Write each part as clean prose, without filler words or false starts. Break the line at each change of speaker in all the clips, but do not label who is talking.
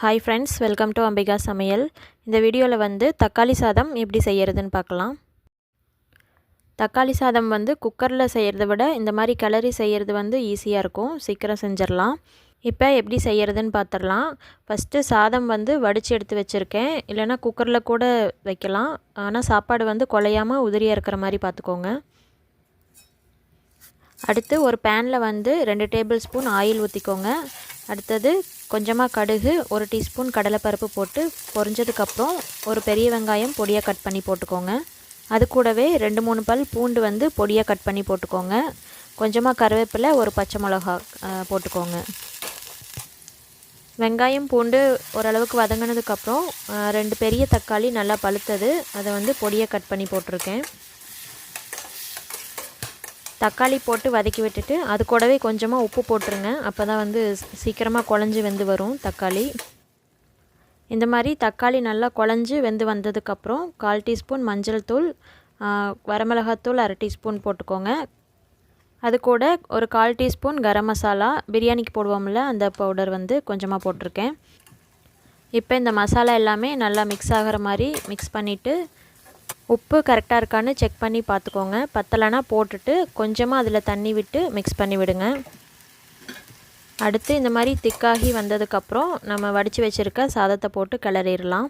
Hi friends, welcome to Ambika சமையல். இந்த வீடியோவில் வந்து தக்காளி சாதம் எப்படி செய்கிறதுன்னு பார்க்கலாம். தக்காளி சாதம் வந்து குக்கரில் செய்கிறத விட இந்த மாதிரி கிளறி செய்கிறது வந்து ஈஸியாக இருக்கும், சீக்கிரம் செஞ்சிடலாம். இப்போ எப்படி செய்கிறதுன்னு பார்த்துடலாம். ஃபஸ்ட்டு சாதம் வந்து வடித்து எடுத்து வச்சுருக்கேன், இல்லைனா குக்கரில் கூட வைக்கலாம். ஆனால் சாப்பாடு வந்து குலையாமல் உதிரியாக இருக்கிற மாதிரி பார்த்துக்கோங்க. அடுத்து ஒரு பேனில் வந்து 2 டேபிள் ஸ்பூன் ஆயில் ஊற்றிக்கோங்க. அடுத்தது கொஞ்சமாக கடுகு, 1 டீஸ்பூன் கடலைப்பருப்பு போட்டு பொரிஞ்சதுக்கப்புறம் ஒரு பெரிய வெங்காயம் பொடியாக கட் பண்ணி போட்டுக்கோங்க. அது கூடவே 2-3 பல் பூண்டு வந்து பொடியாக கட் பண்ணி போட்டுக்கோங்க. கொஞ்சமாக கருவேப்பிலை, ஒரு பச்சை மிளகா போட்டுக்கோங்க. வெங்காயம் பூண்டு ஓரளவுக்கு வதங்கினதுக்கப்புறம் 2 பெரிய தக்காளி நல்லா பழுத்தது, அதை வந்து பொடியாக கட் பண்ணி போட்டிருக்கேன். தக்காளி போட்டு வதக்கி விட்டுட்டு அது கூடவே கொஞ்சமாக உப்பு போட்டுருங்க. அப்போ தான் வந்து சீக்கிரமாக குழஞ்சி வெந்து வரும் தக்காளி. இந்த மாதிரி தக்காளி நல்லா குழஞ்சி வெந்து வந்ததுக்கப்புறம் 1/4 டீஸ்பூன் மஞ்சள் தூள், வரமிளகாத்தூள் 1/2 டீஸ்பூன் போட்டுக்கோங்க. அது கூட ஒரு 1/4 டீஸ்பூன் கரம் மசாலா, பிரியாணிக்கு போடுவோம்ல அந்த பவுடர் வந்து கொஞ்சமாக போட்டிருக்கேன். இப்போ இந்த மசாலா எல்லாமே நல்லா மிக்ஸ் ஆகிற மாதிரி மிக்ஸ் பண்ணிவிட்டு உப்பு கரெக்டாக இருக்கான்னு செக் பண்ணி பார்த்துக்கோங்க. பத்தலைனா போட்டுட்டு கொஞ்சமாக அதில் தண்ணி விட்டு மிக்ஸ் பண்ணி விடுங்க. அடுத்து இந்த மாதிரி திக்காகி வந்ததுக்கப்புறம் நம்ம வடித்து வச்சுருக்க சாதத்தை போட்டு கிளறிடலாம்.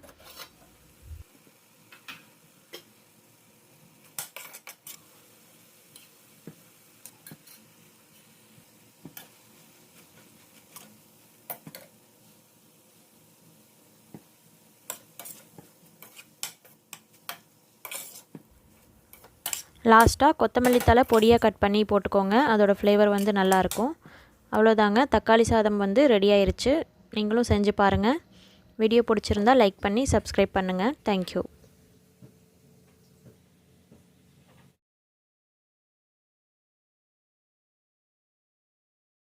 லாஸ்ட்டாக கொத்தமல்லி தழை பொடியாக கட் பண்ணி போட்டுக்கோங்க. அதோடய ஃப்ளேவர் வந்து நல்லாயிருக்கும். அவ்வளோதாங்க, தக்காளி சாதம் வந்து ரெடி ஆயிருச்சு. நீங்களும் செஞ்சு பாருங்கள். வீடியோ பிடிச்சிருந்தால் லைக் பண்ணி சப்ஸ்கிரைப் பண்ணுங்கள். தேங்க்யூ.